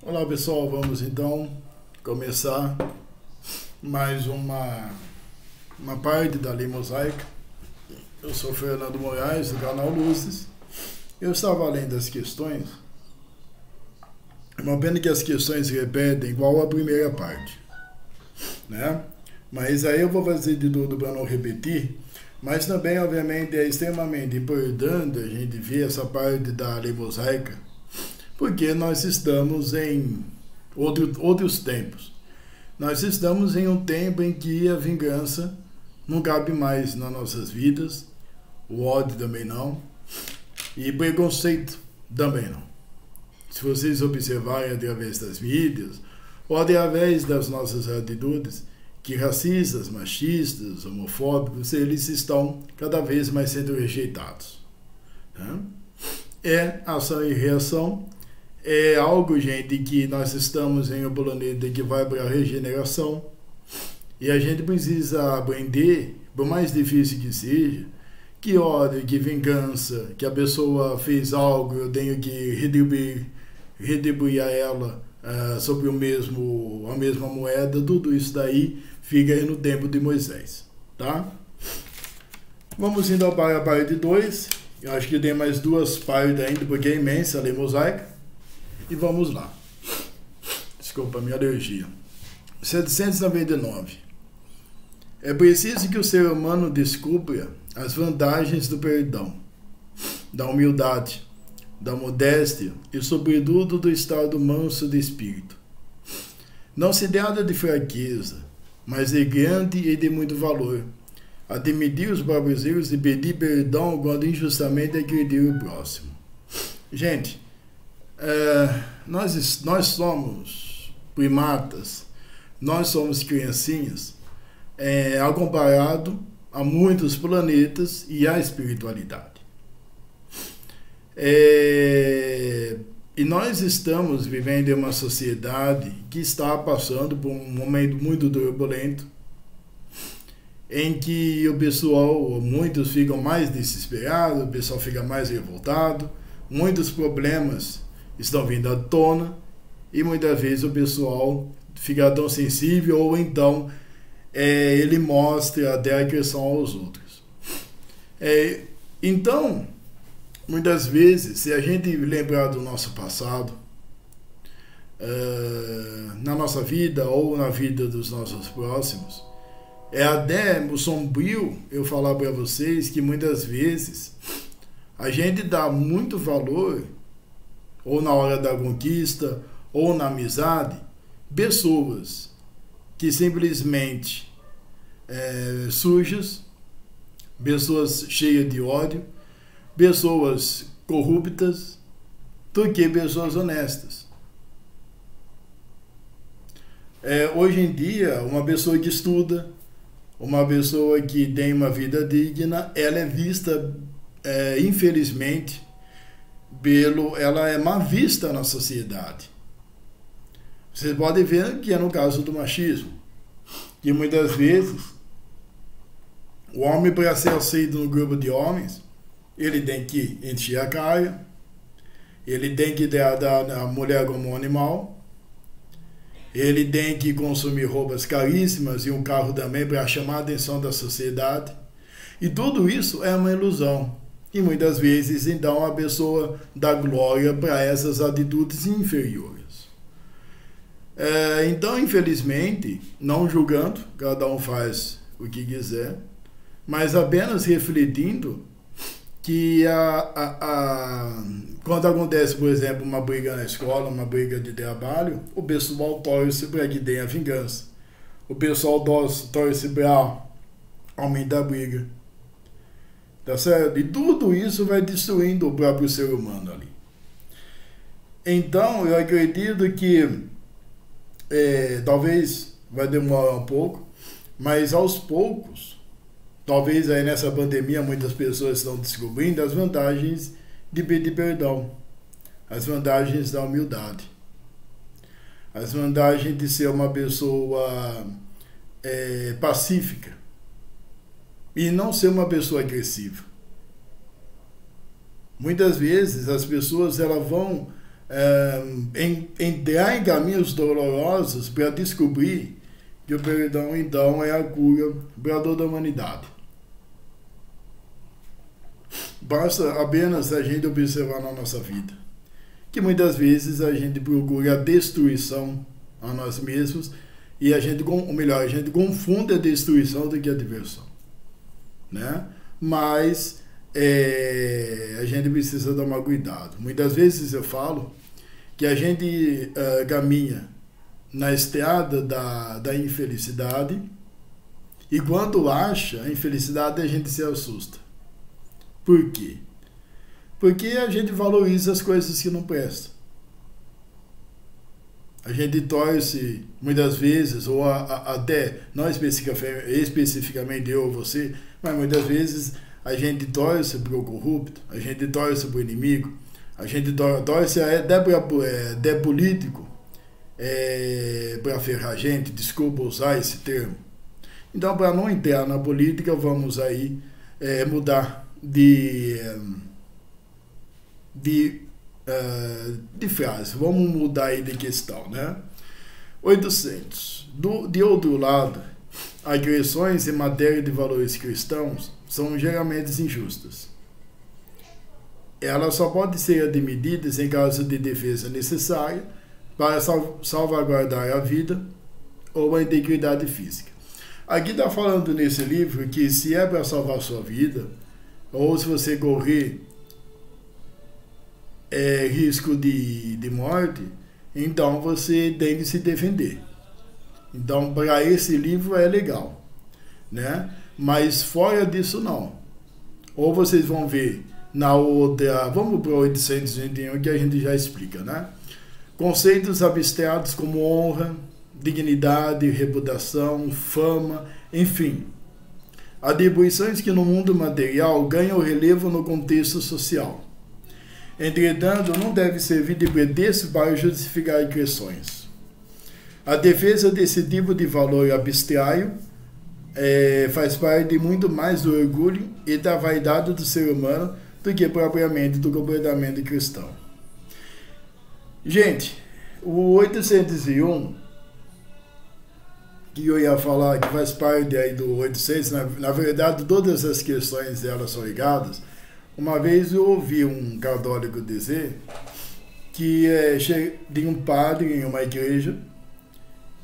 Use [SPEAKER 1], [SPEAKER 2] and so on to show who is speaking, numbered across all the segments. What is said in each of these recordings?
[SPEAKER 1] Olá pessoal, vamos então começar mais uma parte da Lei Mosaica. Eu sou Fernando Moraes, do canal Luzes. Eu estava lendo as questões, é uma pena que as questões se repetem igual a primeira parte, né? Mas aí eu vou fazer de tudo para não repetir, mas também obviamente é extremamente importante a gente ver essa parte da Lei Mosaica, porque nós estamos em outros tempos. Nós estamos em um tempo em que a vingança não cabe mais nas nossas vidas, o ódio também não, e preconceito também não. Se vocês observarem através das mídias, ou através das nossas atitudes, que racistas, machistas, homofóbicos, eles estão cada vez mais sendo rejeitados, né? É ação e reação. É algo, gente, que nós estamos em um planeta que vai para a regeneração e a gente precisa aprender, por mais difícil que seja, que ódio, que vingança, que a pessoa fez algo, eu tenho que retribuir a ela sobre a mesma moeda. Tudo isso daí fica aí no tempo de Moisés, tá? Vamos então para a parte 2. Eu acho que tem mais duas partes ainda, porque é imensa a Lei Mosaica. E vamos lá. Desculpa a minha alergia. 799. É preciso que o ser humano descubra as vantagens do perdão, da humildade, da modéstia e, sobretudo, do estado manso de espírito. Não se trata de fraqueza, mas de grande e de muito valor. Admitir os próprios erros e pedir perdão quando injustamente agredir o próximo. Gente, nós somos primatas, nós somos criancinhas, ao comparado a muitos planetas e à espiritualidade. E nós estamos vivendo em uma sociedade que está passando por um momento muito turbulento, em que o pessoal, muitos ficam mais desesperados, o pessoal fica mais revoltado, muitos problemas estão vindo à tona e muitas vezes o pessoal fica tão sensível ou então ele mostra até agressão aos outros. Então, muitas vezes, se a gente lembrar do nosso passado, na nossa vida ou na vida dos nossos próximos, é até sombrio eu falar para vocês que muitas vezes a gente dá muito valor, ou na hora da conquista, ou na amizade, pessoas que simplesmente sujas, pessoas cheias de ódio, pessoas corruptas, do que pessoas honestas. Hoje em dia, uma pessoa que estuda, uma pessoa que tem uma vida digna, ela é vista, infelizmente, ela é má vista na sociedade. Vocês podem ver que é no caso do machismo, que muitas vezes o homem, para ser aceito no grupo de homens, ele tem que encher a cara, ele tem que tratar a mulher como um animal, ele tem que consumir roupas caríssimas e um carro também para chamar a atenção da sociedade. E tudo isso é uma ilusão. E muitas vezes, então, a pessoa dá glória para essas atitudes inferiores. Então, infelizmente, não julgando, cada um faz o que quiser, mas apenas refletindo que quando acontece, por exemplo, uma briga na escola, uma briga de trabalho, o pessoal torce para que tenha vingança. O pessoal torce para aumentar a briga. Tá certo? E tudo isso vai destruindo o próprio ser humano ali. Então, eu acredito que talvez vai demorar um pouco, mas aos poucos, talvez aí nessa pandemia muitas pessoas estão descobrindo as vantagens de pedir perdão, as vantagens da humildade, as vantagens de ser uma pessoa pacífica e não ser uma pessoa agressiva. Muitas vezes as pessoas elas vão entrar em caminhos dolorosos para descobrir que o perdão, então, é a cura para toda a humanidade. Basta apenas a gente observar na nossa vida que muitas vezes a gente procura a destruição a nós mesmos e a gente confunde a destruição do que a diversão, né? Mas a gente precisa tomar cuidado. Muitas vezes eu falo que a gente caminha na estrada da infelicidade e quando acha a infelicidade a gente se assusta. Por quê? Porque a gente valoriza as coisas que não prestam. A gente torce muitas vezes, ou até, não especificamente eu ou você, mas muitas vezes a gente torce para o corrupto, a gente torce para o inimigo, a gente torce até para político, para ferrar a gente, desculpa usar esse termo. Então, para não entrar na política, vamos aí mudar de frase, vamos mudar aí de questão, né? 800. De outro lado, agressões em matéria de valores cristãos são geralmente injustas. Elas só podem ser admitidas em caso de defesa necessária para salvaguardar a vida ou a integridade física. Aqui está falando nesse livro que se é para salvar sua vida, ou se você correr risco de morte, então você tem que se defender. Então, para esse livro é legal, né? Mas fora disso, não. Ou vocês vão ver na outra... Vamos para o 821 que a gente já explica, né? Conceitos abstratos como honra, dignidade, reputação, fama, enfim. Atribuições que no mundo material ganham relevo no contexto social. Entretanto, não deve servir de pretexto para justificar agressões. A defesa desse tipo de valor abstraio faz parte muito mais do orgulho e da vaidade do ser humano do que propriamente do comportamento cristão. Gente, o 801, que eu ia falar, que faz parte aí do 800, na verdade todas as questões delas são ligadas. Uma vez eu ouvi um católico dizer que tinha um padre em uma igreja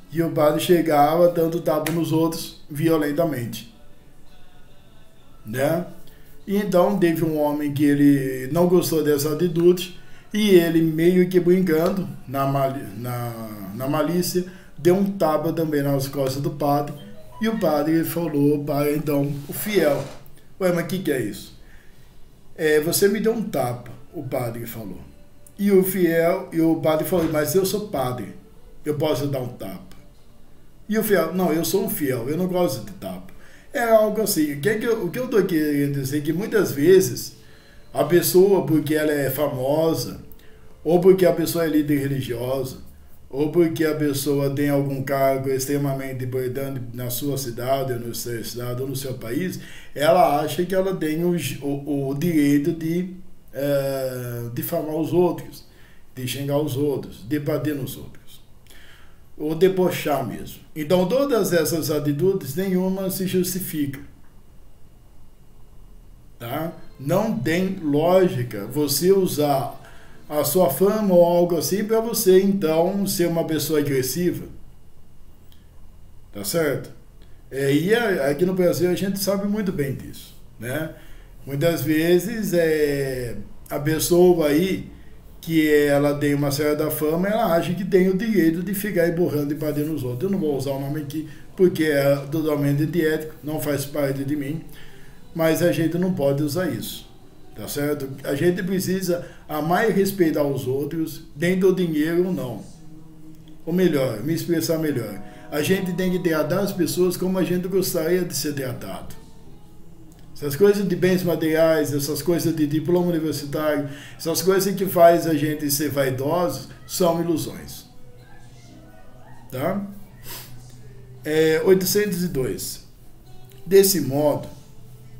[SPEAKER 1] e o padre chegava dando tapa nos outros violentamente, né? E então teve um homem que ele não gostou dessa atitude e ele, meio que brincando na malícia, deu um tapa também nas costas do padre e o padre falou para então o fiel: ué, mas o que é isso? Você me deu um tapa, o padre falou. E o padre falou: mas eu sou padre, eu posso dar um tapa. E o fiel: não, eu sou um fiel, eu não gosto de tapa. É algo assim. O que eu estou querendo dizer é que muitas vezes a pessoa, porque ela é famosa, ou porque a pessoa é líder religiosa, ou porque a pessoa tem algum cargo extremamente importante na sua cidade, ou no seu estado, ou no seu país, ela acha que ela tem o direito de difamar os outros, de xingar os outros, de bater nos outros, ou debochar mesmo. Então, todas essas atitudes, nenhuma se justifica. Tá? Não tem lógica você usar a sua fama ou algo assim para você então ser uma pessoa agressiva, tá certo? E aqui no Brasil a gente sabe muito bem disso, né? Muitas vezes a pessoa aí que ela tem uma certa fama, ela acha que tem o direito de ficar emburrando e batendo nos outros. Eu não vou usar o nome aqui porque é totalmente antiético, não faz parte de mim, mas a gente não pode usar isso. Tá certo? A gente precisa amar e respeitar os outros, dentro do dinheiro ou não. Ou melhor, me expressar melhor. A gente tem que tratar as pessoas como a gente gostaria de ser tratado. Essas coisas de bens materiais, essas coisas de diploma universitário, essas coisas que faz a gente ser vaidoso, são ilusões. Tá? 802. Desse modo,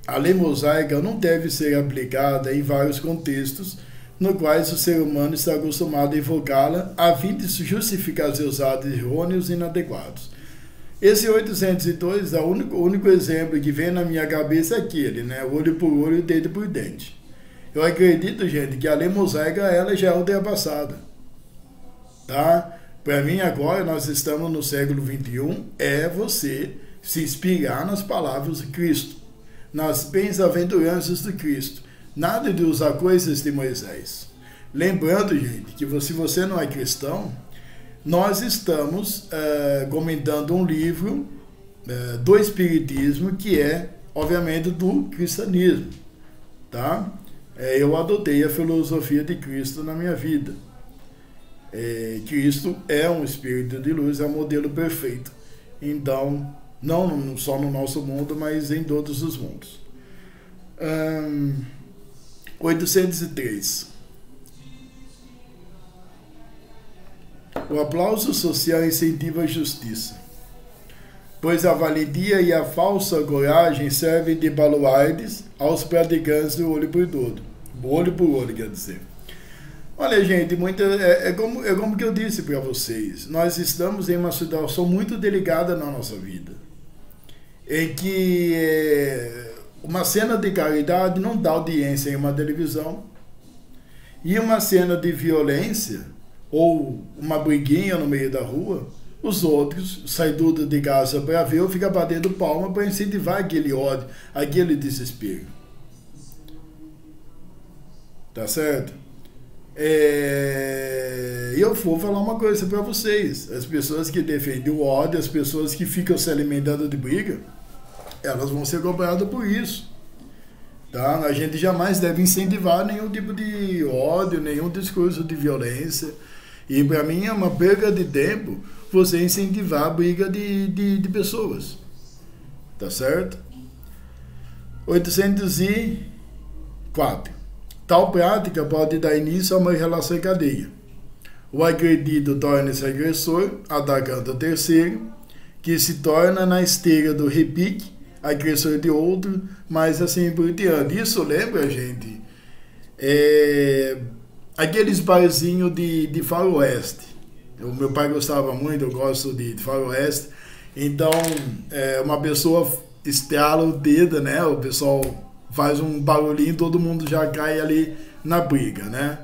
[SPEAKER 1] a lei mosaica não deve ser aplicada em vários contextos no quais o ser humano está acostumado a invocá-la a fim de justificar seus atos errôneos e inadequados. Esse 802 é o único exemplo que vem na minha cabeça, é aquele, né? Olho por olho, dente por dente. Eu acredito, gente, que a lei mosaica ela já é ultrapassada. Tá? Para mim, agora, nós estamos no século XXI, é você se inspirar nas palavras de Cristo, nas bem-aventuranças de Cristo. Nada de usar coisas de Moisés. Lembrando, gente, que se você não é cristão, nós estamos comentando um livro do Espiritismo, que é, obviamente, do cristianismo. Tá? Eu adotei a filosofia de Cristo na minha vida. Cristo é um espírito de luz, é um modelo perfeito. Então, não só no nosso mundo, mas em todos os mundos. 803. O aplauso social incentiva a justiça, pois a valentia e a falsa coragem servem de baluardes aos praticantes do olho por olho, quer dizer. Olha, gente, é como que eu disse para vocês, nós estamos em uma situação muito delicada na nossa vida, em que uma cena de caridade não dá audiência em uma televisão, e uma cena de violência ou uma briguinha no meio da rua, os outros saem tudo de casa para ver ou ficam batendo palma para incentivar aquele ódio, aquele desespero. Tá certo? Eu vou falar uma coisa para vocês. As pessoas que defendem o ódio, as pessoas que ficam se alimentando de briga, elas vão ser cobradas por isso. Tá? A gente jamais deve incentivar nenhum tipo de ódio, nenhum discurso de violência. E para mim é uma perda de tempo você incentivar a briga de pessoas. Tá certo? 804. Tal prática pode dar início a uma relação em cadeia. O agredido torna-se agressor, atacando o terceiro, que se torna na esteira do repique, agressor de outro, mas assim por diante. Isso lembra, gente, aqueles barzinhos de faroeste. O meu pai gostava muito, eu gosto de faroeste. Então, uma pessoa estrala o dedo, né? O pessoal faz um barulhinho, todo mundo já cai ali na briga, né?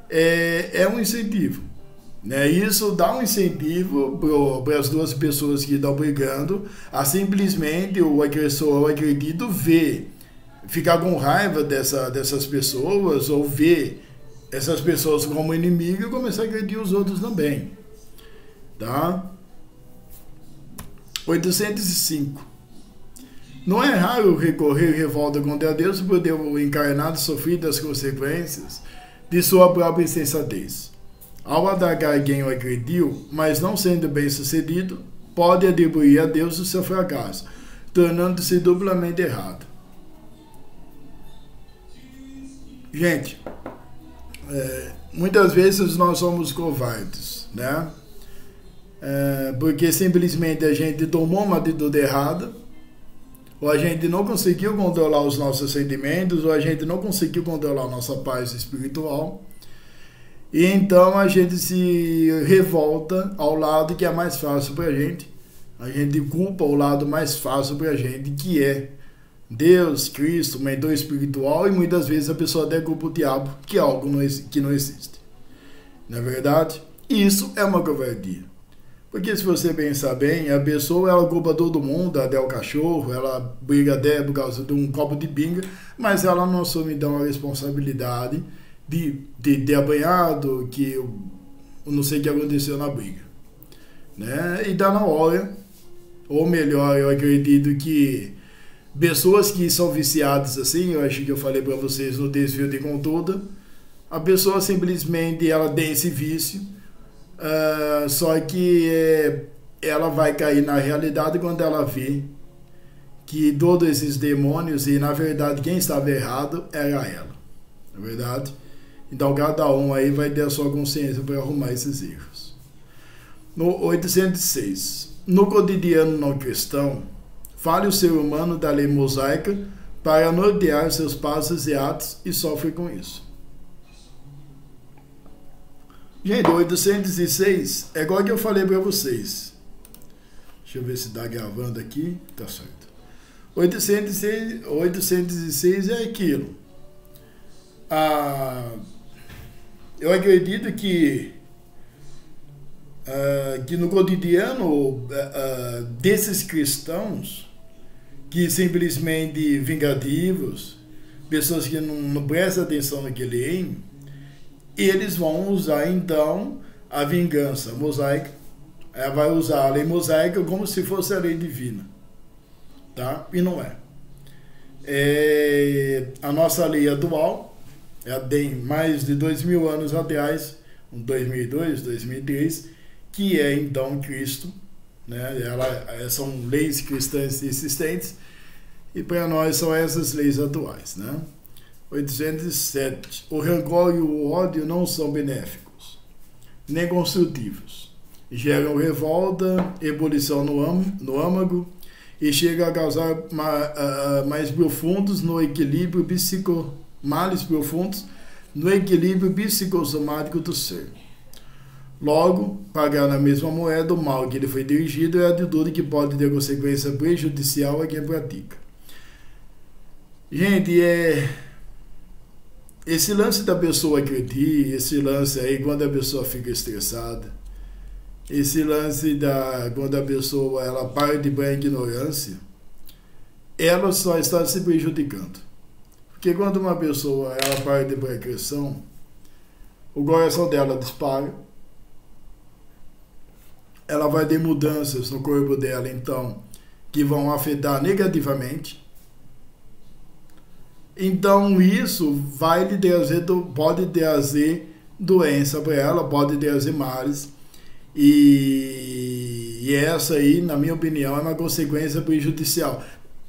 [SPEAKER 1] É um incentivo, né? Isso dá um incentivo para as duas pessoas que estão brigando a simplesmente o agressor ou o agredido ficar com raiva dessas pessoas, ou ver essas pessoas como inimigo e começar a agredir os outros também. Tá? 805. Não é raro recorrer revolta contra Deus por ter o encarnado sofrido as consequências de sua própria insensatez. Ao atacar quem o agrediu, mas não sendo bem sucedido, pode atribuir a Deus o seu fracasso, tornando-se duplamente errado. Gente, muitas vezes nós somos covardes, né? Porque simplesmente a gente tomou uma atitude errada, ou a gente não conseguiu controlar os nossos sentimentos, ou a gente não conseguiu controlar a nossa paz espiritual, e então a gente se revolta ao lado que é mais fácil para a gente culpa o lado mais fácil para a gente, que é Deus, Cristo, mentor espiritual, e muitas vezes a pessoa até culpa o diabo, que é algo que não existe. Não é verdade? Isso é uma covardia. Porque se você pensar bem, a pessoa ela culpa todo mundo, até o cachorro, ela briga até por causa de um copo de pinga, mas ela não assume então a responsabilidade de ter apanhado, que eu não sei o que aconteceu na briga. Né? E dá na hora, ou melhor, eu acredito que pessoas que são viciadas assim, eu acho que eu falei para vocês no desvio de conduta, a pessoa simplesmente ela tem esse vício, só que ela vai cair na realidade quando ela vê que todos esses demônios, e na verdade quem estava errado era ela, na verdade. Então cada um aí vai ter a sua consciência para arrumar esses erros. No 806, no cotidiano não cristão, fale o ser humano da lei mosaica para nortear seus passos e atos e sofre com isso. Gente, 806 é igual que eu falei para vocês. Deixa eu ver se está gravando aqui. Tá certo. 806 é aquilo. Eu acredito que no cotidiano desses cristãos que simplesmente vingativos, pessoas que não prestam atenção no que leem, eles vão usar então a vingança mosaica, vai usar a lei mosaica como se fosse a lei divina, tá? E não é. A nossa lei atual, tem mais de 2000 anos atrás, 2002, 2003, que é então Cristo, né? São leis cristãs existentes, e para nós são essas leis atuais, né? 807. O rancor e o ódio não são benéficos, nem construtivos. Geram revolta, ebulição no âmago e chegam a causar mais profundos no equilíbrio males profundos no equilíbrio psicossomático do ser. Logo, pagar na mesma moeda o mal que ele foi dirigido é a atitude que pode ter consequência prejudicial a quem pratica. Gente, esse lance da pessoa agredir, esse lance aí quando a pessoa fica estressada, esse lance quando a pessoa ela parte para a ignorância, ela só está se prejudicando. Porque quando uma pessoa ela parte para a agressão, o coração dela dispara, ela vai ter mudanças no corpo dela, então, que vão afetar negativamente. Então, isso vai lhe trazer, pode trazer doença para ela, pode trazer males. E essa aí, na minha opinião, é uma consequência prejudicial.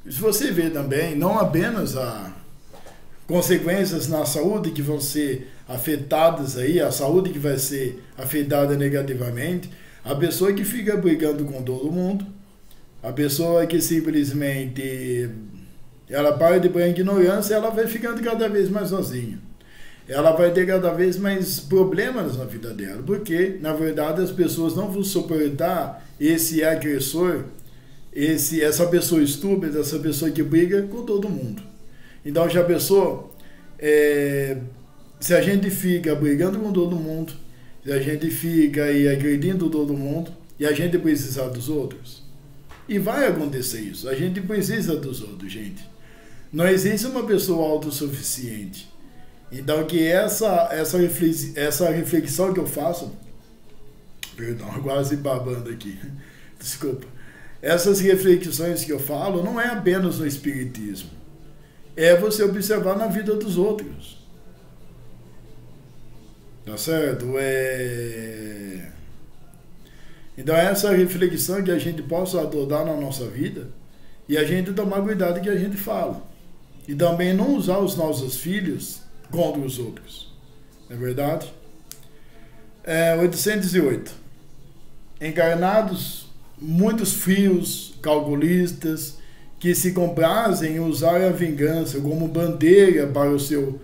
[SPEAKER 1] Se você vê também, não apenas a consequências na saúde que vão ser afetadas aí, a saúde que vai ser afetada negativamente, a pessoa que fica brigando com todo mundo, a pessoa que simplesmente ela parte para a ignorância, ela vai ficando cada vez mais sozinha. Ela vai ter cada vez mais problemas na vida dela, porque, na verdade, as pessoas não vão suportar esse agressor, essa pessoa estúpida, essa pessoa que briga com todo mundo. Então, já pensou, se a gente fica brigando com todo mundo, se a gente fica aí agredindo todo mundo, e a gente precisar dos outros? E vai acontecer isso, a gente precisa dos outros, gente. Não existe uma pessoa autossuficiente. Então, que essa reflexão que eu faço, perdão, quase babando aqui, desculpa, essas reflexões que eu falo não é apenas no espiritismo, é você observar na vida dos outros, tá certo? Então, essa reflexão que a gente possa adotar na nossa vida e a gente tomar cuidado com o que a gente fala, e também não usar os nossos filhos contra os outros, não é verdade? 808. Encarnados, muitos frios, calculistas, que se comprazem em usar a vingança como bandeira para o seu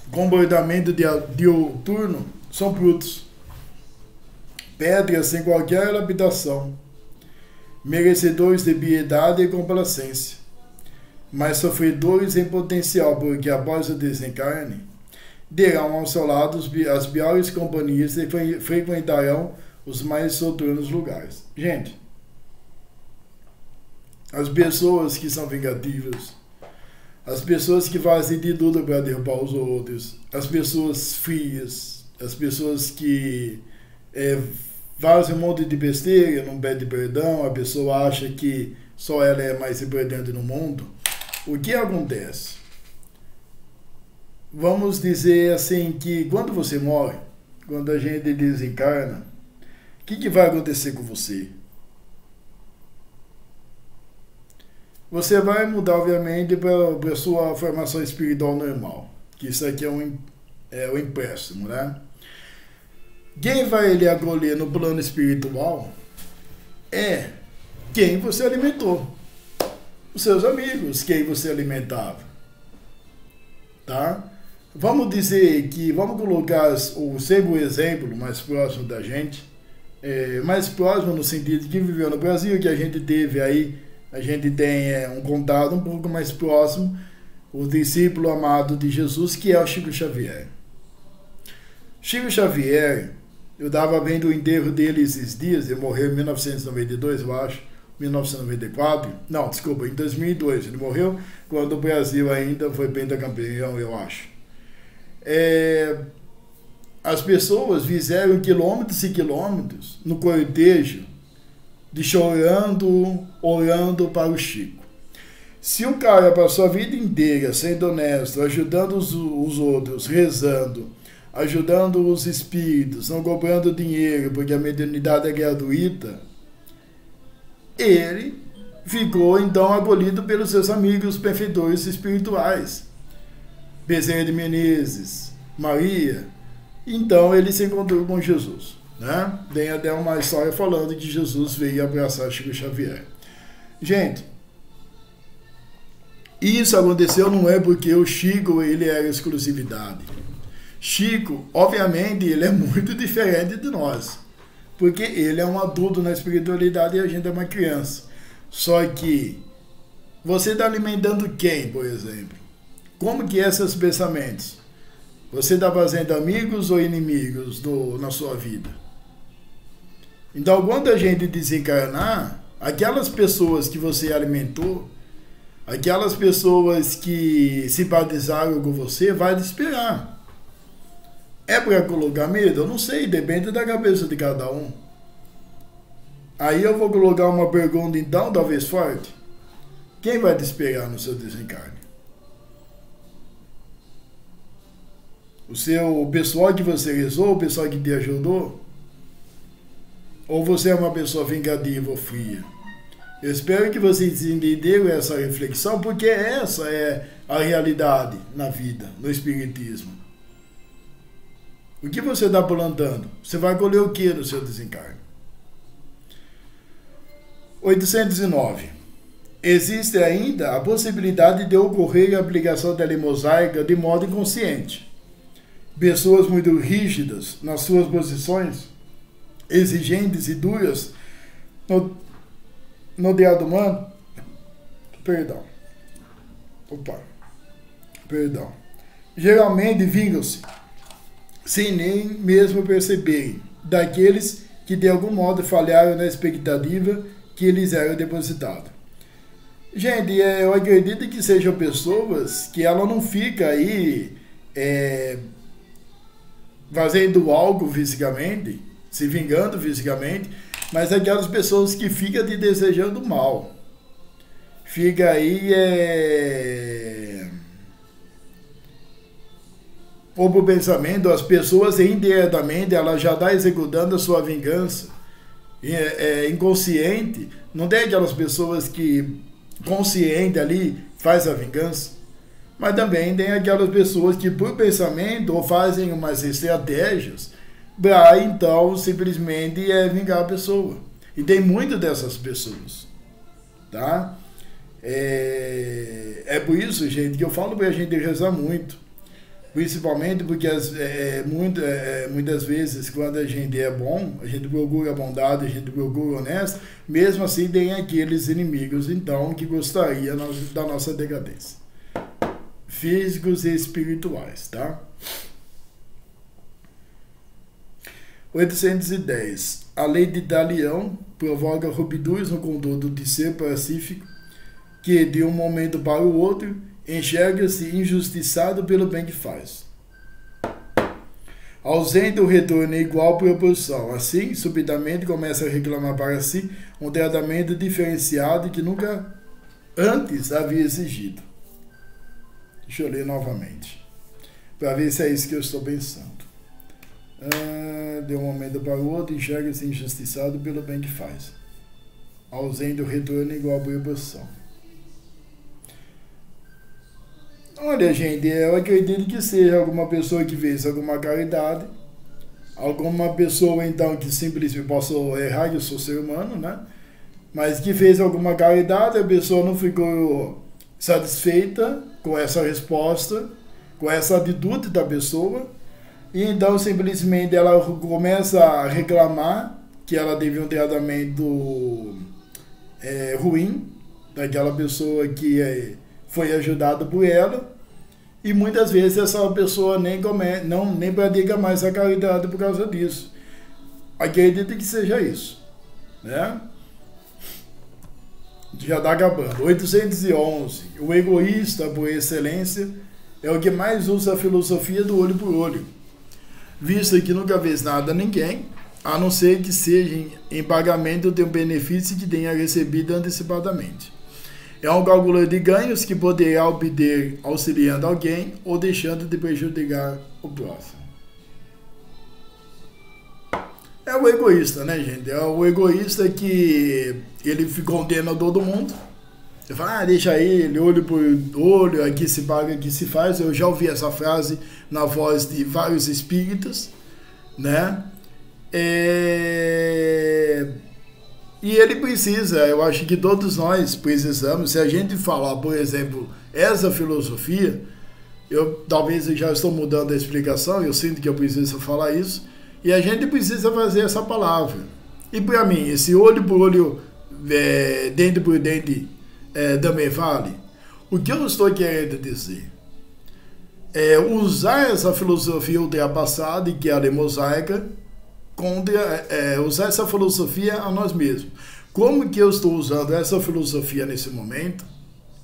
[SPEAKER 1] comportamento diuturno, são brutos, pedras sem qualquer lapidação, merecedores de piedade e complacência, mas sofredores em potencial, porque após o desencarne, terão ao seu lado as piores companhias e frequentarão os mais soturnos lugares. Gente, as pessoas que são vingativas, as pessoas que fazem de tudo para derrubar os outros, as pessoas frias, as pessoas que fazem um monte de besteira, não pede perdão, a pessoa acha que só ela é mais importante no mundo. O que acontece? Vamos dizer assim que quando você morre, quando a gente desencarna, o que vai acontecer com você? Você vai mudar, obviamente, para a sua formação espiritual normal, que isso aqui é um empréstimo, né? Quem vai lhe acolher no plano espiritual é quem você alimentou. Os seus amigos, quem você alimentava, tá? vamos dizer que, vamos colocar sempre o exemplo mais próximo da gente, mais próximo no sentido de que viveu no Brasil, que a gente teve aí, a gente tem um contato um pouco mais próximo, o discípulo amado de Jesus, que é o Chico Xavier. Chico Xavier, eu estava vendo o enterro dele esses dias, ele morreu em 1992, eu acho, 1994, não, desculpa, em 2002, ele morreu quando o Brasil ainda foi pentacampeão, eu acho. As pessoas fizeram quilômetros e quilômetros no cortejo, de chorando, orando para o Chico. Se o cara passou a vida inteira sendo honesto, ajudando os outros, rezando, ajudando os espíritos, não cobrando dinheiro, porque a mediunidade é gratuita, ele ficou então acolhido pelos seus amigos benfeitores espirituais, Bezerra de Menezes, Maria. Então ele se encontrou com Jesus, né? Tem até uma história falando que Jesus veio abraçar Chico Xavier. Gente, isso aconteceu não é porque o Chico ele era exclusividade. Chico, obviamente, ele é muito diferente de nós, porque ele é um adulto na espiritualidade e a gente é uma criança. Só que você está alimentando quem, por exemplo? Como que é esses pensamentos? Você está fazendo amigos ou inimigos na sua vida? Então, quando a gente desencarnar, aquelas pessoas que você alimentou, aquelas pessoas que simpatizaram com você, vai te esperar. É para colocar medo? Eu não sei, depende da cabeça de cada um. Aí eu vou colocar uma pergunta então, talvez forte. Quem vai te esperar no seu desencarne? O pessoal que você rezou, o pessoal que te ajudou? Ou você é uma pessoa vingativa ou fria? Eu espero que vocês entenderam essa reflexão, porque essa é a realidade na vida, no espiritismo. O que você está plantando? Você vai colher o que no seu desencarne? 809. Existe ainda a possibilidade de ocorrer a aplicação da telemosaica de modo inconsciente. Pessoas muito rígidas nas suas posições, exigentes e duras no teatro humano, geralmente vingam-se, sem nem mesmo perceberem, daqueles que de algum modo falharam na expectativa que lhes era depositada. Gente, eu acredito que sejam pessoas que ela não fica aí fazendo algo fisicamente, se vingando fisicamente, mas aquelas pessoas que ficam te desejando mal. Fica aí ou por pensamento, as pessoas indiretamente ela já está executando a sua vingança. Inconsciente, não tem aquelas pessoas que consciente ali faz a vingança, mas também tem aquelas pessoas que por pensamento ou fazem umas estratégias para então simplesmente vingar a pessoa. E tem muitas dessas pessoas, tá? É por isso, gente, que eu falo para a gente rezar muito, principalmente porque muitas vezes quando a gente é bom, a gente procura a bondade, a gente procura o honesto, mesmo assim tem aqueles inimigos então que gostariam da nossa decadência, físicos e espirituais, tá? 810. A lei de Dalião provoca rupturas no conduto de ser pacífico, que de um momento para o outro enxerga-se injustiçado pelo bem que faz. Ausente o retorno em igual proporção. Assim, subitamente começa a reclamar para si um tratamento diferenciado que nunca antes havia exigido. Deixa eu ler novamente, para ver se é isso que eu estou pensando. De um momento para o outro, enxerga-se injustiçado pelo bem que faz. Ausente o retorno em igual proporção. Olha, gente, eu acredito que seja alguma pessoa que fez alguma caridade, alguma pessoa, então, que simplesmente posso errar, que eu sou ser humano, né? Mas que fez alguma caridade, a pessoa não ficou satisfeita com essa resposta, com essa atitude da pessoa, e então simplesmente ela começa a reclamar que ela teve um tratamento ruim daquela pessoa que foi ajudada por ela, e muitas vezes essa pessoa nem pratica mais a caridade por causa disso. Acredito que seja isso, né? Já está acabando. 811. O egoísta, por excelência, é o que mais usa a filosofia do olho por olho, visto que nunca fez nada a ninguém, a não ser que seja em pagamento de um benefício que tenha recebido antecipadamente. É um cálculo de ganhos que poderá obter auxiliando alguém ou deixando de prejudicar o próximo. É o egoísta, né, gente? É o egoísta que ele condena todo mundo. Você fala, deixa ele, olho por olho, aqui se paga, aqui se faz. Eu já ouvi essa frase na voz de vários espíritas, né? E ele precisa, eu acho que todos nós precisamos, se a gente falar, por exemplo, essa filosofia, talvez eu já estou mudando a explicação, eu sinto que eu preciso falar isso, e a gente precisa fazer essa palavra. E para mim, esse olho por olho, dente por dente, também vale. O que eu estou querendo dizer é usar essa filosofia ultrapassada, que é a mosaica, usar essa filosofia a nós mesmos. Como que eu estou usando essa filosofia nesse momento,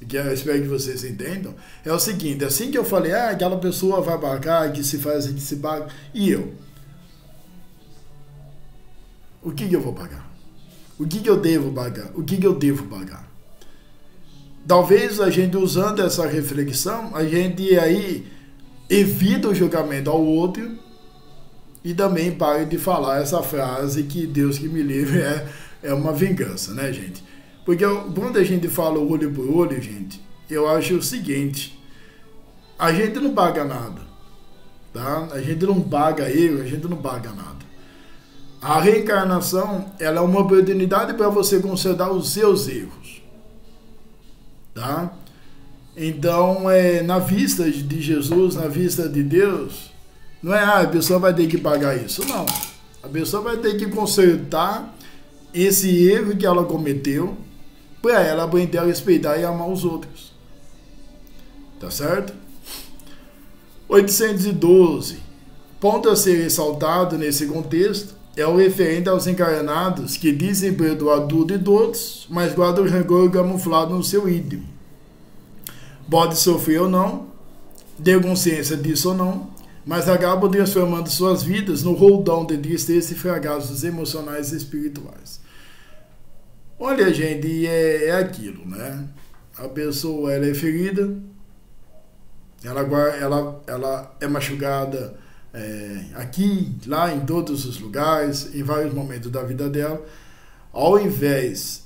[SPEAKER 1] que eu espero que vocês entendam, é o seguinte: assim que eu falei, aquela pessoa vai pagar, que se faz, que se paga, e eu? O que eu vou pagar? O que eu devo pagar? O que eu devo pagar? Talvez a gente, usando essa reflexão, a gente aí evita o julgamento ao outro e também pare de falar essa frase que Deus que me livre é uma vingança, né, gente? Porque quando a gente fala olho por olho, gente, eu acho o seguinte: a gente não paga nada, tá? A gente não paga erro, a gente não paga nada. A reencarnação, ela é uma oportunidade para você consertar os seus erros, tá? Então, na vista de Jesus, na vista de Deus, não é a pessoa vai ter que pagar isso, não. A pessoa vai ter que consertar esse erro que ela cometeu para ela aprender a respeitar e amar os outros. Tá certo? 812. Ponto a ser ressaltado nesse contexto é o referente aos encarnados que dizem perdoar tudo e todos, mas guardam o rancor camuflado no seu íntimo. Pode sofrer ou não, ter consciência disso ou não, mas acabam transformando suas vidas no roldão de tristeza e fracassos emocionais e espirituais. Olha, gente, é aquilo, né? A pessoa, ela é ferida, ela é machucada aqui, lá, em todos os lugares, em vários momentos da vida dela. Ao invés,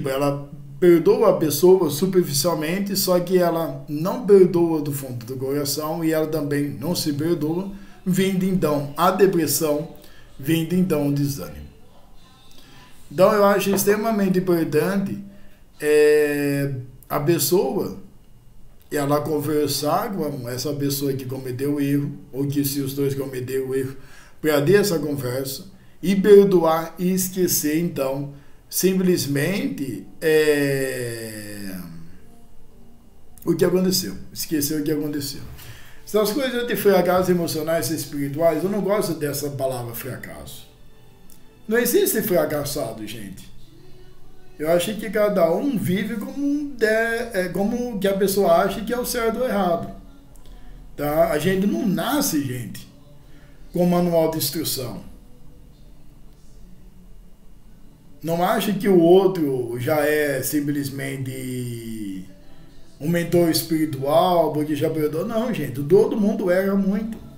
[SPEAKER 1] ela perdoa a pessoa superficialmente, só que ela não perdoa do fundo do coração, e ela também não se perdoa, vindo então a depressão, vindo então o desânimo. Então eu acho extremamente importante a pessoa, ela conversar com essa pessoa que cometeu o erro, ou que se os dois cometeram o erro, para ter essa conversa e perdoar e esquecer então simplesmente o que aconteceu, esquecer o que aconteceu. Essas coisas de fracassos emocionais e espirituais, eu não gosto dessa palavra fracasso. Não existe fracassado, gente. Eu acho que cada um vive como que a pessoa acha que é o certo ou errado. Tá? A gente não nasce, gente, com manual de instrução. Não acha que o outro já é simplesmente um mentor espiritual, porque já perdoou. Não, gente, todo mundo erra muito.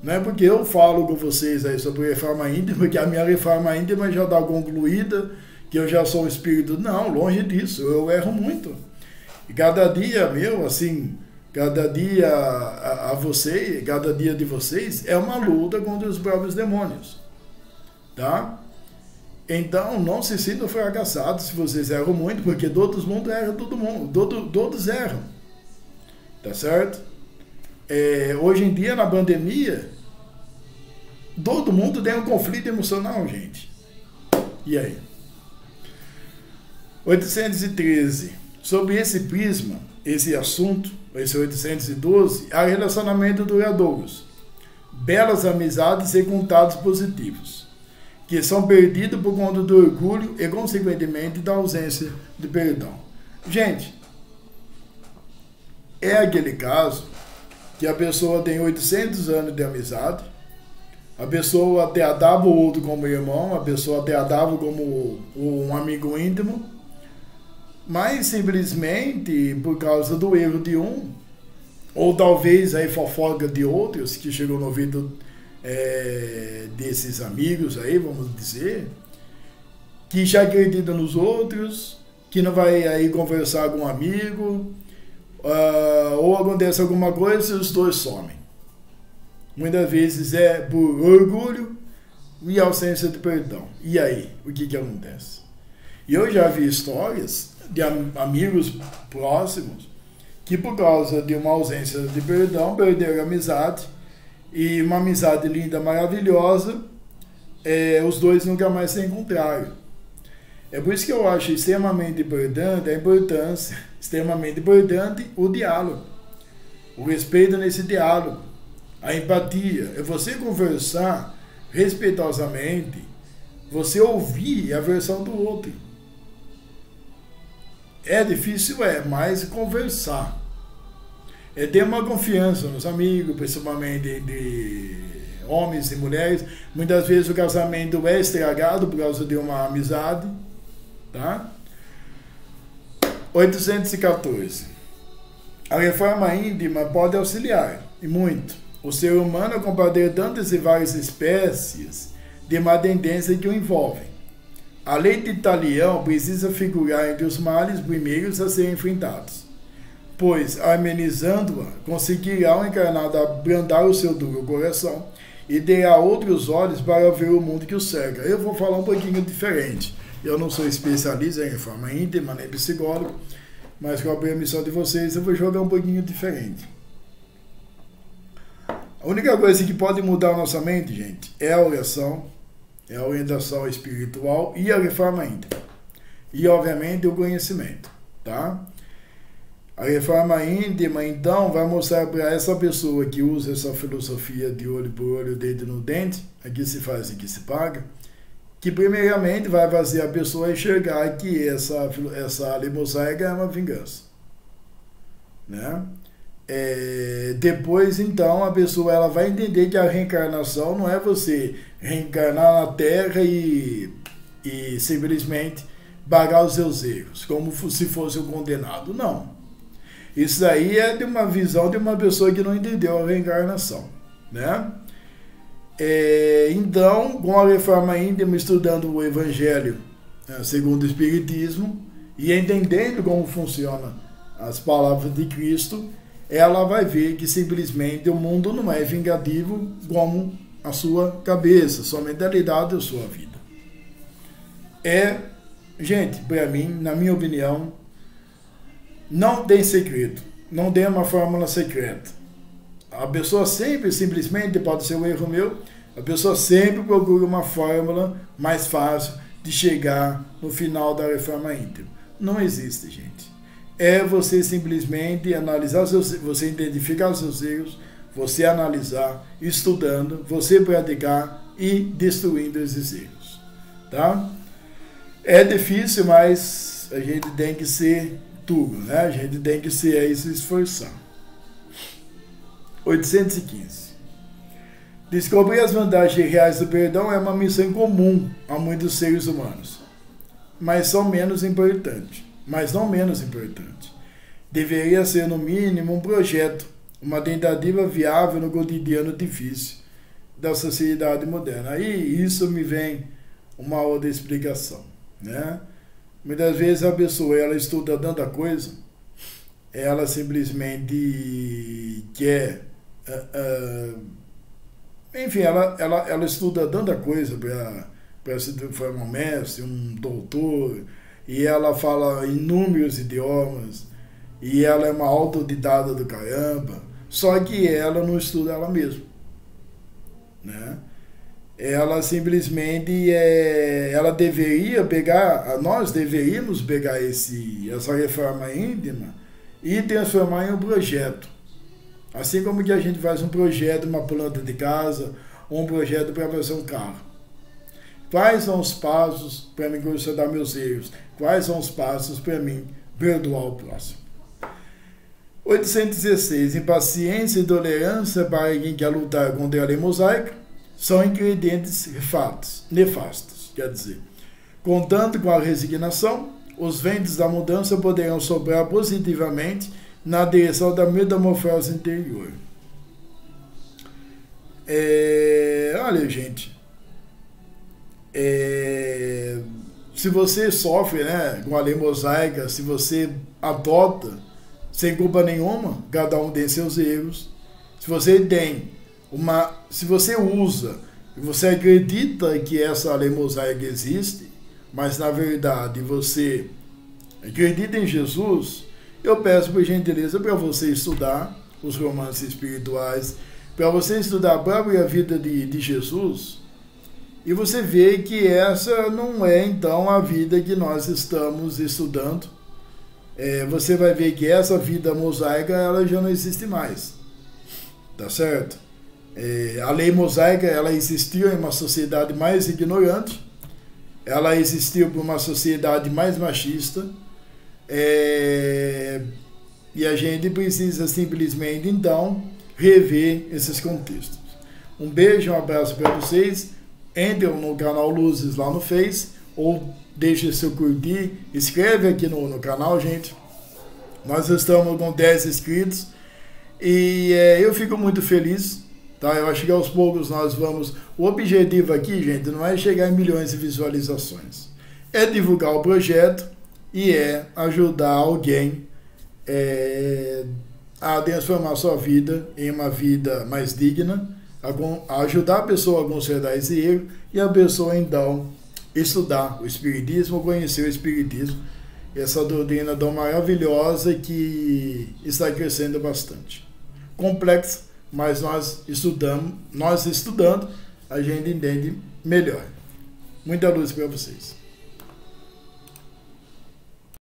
[SPEAKER 1] Não é porque eu falo com vocês aí sobre reforma íntima, que a minha reforma íntima já está concluída, que eu já sou espírito. Não, longe disso, eu erro muito. E cada dia meu, assim, cada dia cada dia de vocês é uma luta contra os próprios demônios. Tá? Então, não se sintam fracassados se vocês erram muito, porque todo mundo erra, todo mundo, todos erram. tá certo? Hoje em dia, na pandemia, todo mundo tem um conflito emocional, gente. E aí? 813. Sobre esse prisma, esse assunto, esse 812, há relacionamentos duradouros, belas amizades e contatos positivos, que são perdidos por conta do orgulho e, consequentemente, da ausência de perdão. Gente, é aquele caso que a pessoa tem 800 anos de amizade, a pessoa até adava o outro como irmão, a pessoa até adava como um amigo íntimo, mas simplesmente por causa do erro de um, ou talvez aí fofoca de outros, que chegou no ouvido desses amigos aí, vamos dizer, que já acredita nos outros, que não vai aí conversar com um amigo, ou acontece alguma coisa e os dois somem. Muitas vezes é por orgulho e ausência de perdão. E aí, o que acontece? E eu já vi histórias de amigos próximos que, por causa de uma ausência de perdão, perderam a amizade, e uma amizade linda, maravilhosa, os dois nunca mais se encontraram. É por isso que eu acho extremamente importante a importância, extremamente importante, o diálogo, o respeito nesse diálogo, a empatia, é você conversar respeitosamente, você ouvir a versão do outro. É difícil, mas conversar. É ter uma confiança nos amigos, principalmente de homens e mulheres. Muitas vezes o casamento é estragado por causa de uma amizade. Tá? 814. A reforma íntima pode auxiliar, e muito, o ser humano a combater tantas e várias espécies de má tendência que o envolvem. A lei de Talião precisa figurar entre os males primeiros a serem enfrentados, pois, amenizando-a, conseguirá o encarnado abrandar o seu duro coração e terá outros olhos para ver o mundo que o cerca. Eu vou falar um pouquinho diferente. Eu não sou especialista em reforma íntima, nem psicólogo, mas com a permissão de vocês eu vou jogar um pouquinho diferente. A única coisa que pode mudar a nossa mente, gente, é a oração, é a orientação espiritual e a reforma íntima. E, obviamente, o conhecimento, tá? A reforma íntima, então, vai mostrar para essa pessoa que usa essa filosofia de olho por olho, dedo no dente, aqui se faz e aqui se paga, que, primeiramente, vai fazer a pessoa enxergar que essa lei mosaica é uma vingança, né? Depois, então, a pessoa ela vai entender que a reencarnação não é você reencarnar na Terra e simplesmente pagar os seus erros, como se fosse um condenado. Não. Isso aí é de uma visão de uma pessoa que não entendeu a reencarnação, né? Então, com a reforma íntima, estudando o Evangelho segundo o Espiritismo e entendendo como funciona as palavras de Cristo, ela vai ver que simplesmente o mundo não é vingativo como a sua cabeça, sua mentalidade ou sua vida. Gente, para mim, na minha opinião, não tem segredo, não tem uma fórmula secreta. A pessoa sempre, simplesmente, pode ser um erro meu, a pessoa sempre procura uma fórmula mais fácil de chegar no final da reforma íntima. Não existe, gente. É você simplesmente analisar, você identificar os seus erros, você analisar, estudando, você praticar e destruindo esses erros. Tá? É difícil, mas a gente tem que ser tudo, né? A gente tem que se esforçar. 815. Descobrir as vantagens reais do perdão é uma missão comum a muitos seres humanos, mas não menos importante. Deveria ser, no mínimo, um projeto, uma tentativa viável no cotidiano difícil da sociedade moderna. Aí isso me vem uma outra explicação, né? Muitas vezes a pessoa ela estuda tanta coisa, ela simplesmente quer, enfim, ela estuda tanta coisa para se formar um mestre, um doutor, e ela fala inúmeros idiomas, e ela é uma autodidata do caramba, só que ela não estuda ela mesma, né? Ela simplesmente ela deveria pegar, nós deveríamos pegar essa reforma íntima e transformar em um projeto. Assim como que a gente faz um projeto, uma planta de casa, ou um projeto para fazer um carro. Quais são os passos para me consertar meus erros? Quais são os passos para mim perdoar o próximo? 816. Impaciência e tolerância para quem quer lutar contra a lei mosaica são ingredientes nefastos. Quer dizer, contando com a resignação, os ventos da mudança poderão soprar positivamente na direção da metamorfose interior. Olha, gente, se você sofre, né, com a lei mosaica, se você adota sem culpa nenhuma, cada um tem seus erros, se você usa e você acredita que essa lei mosaica existe, mas na verdade você acredita em Jesus, eu peço por gentileza para você estudar os romances espirituais, para você estudar a própria vida de Jesus, e você vê que essa não é então a vida que nós estamos estudando. Você vai ver que essa vida mosaica ela já não existe mais, tá certo? A lei mosaica ela existiu em uma sociedade mais ignorante, ela existiu por uma sociedade mais machista, e a gente precisa simplesmente então rever esses contextos. Um beijo, um abraço para vocês. Entram no canal Luzes lá no Face, ou deixe seu curtir, escreve aqui no canal, gente. Nós estamos com 10 inscritos e eu fico muito feliz, tá? Eu acho que aos poucos nós vamos... O objetivo aqui, gente, não é chegar em milhões de visualizações, é divulgar o projeto e ajudar alguém a transformar sua vida em uma vida mais digna, a ajudar a pessoa a consertar esse erro e a pessoa então estudar o Espiritismo, conhecer o Espiritismo, essa doutrina tão maravilhosa que está crescendo bastante. Complexa, mas nós estudando, a gente entende melhor. Muita luz para vocês.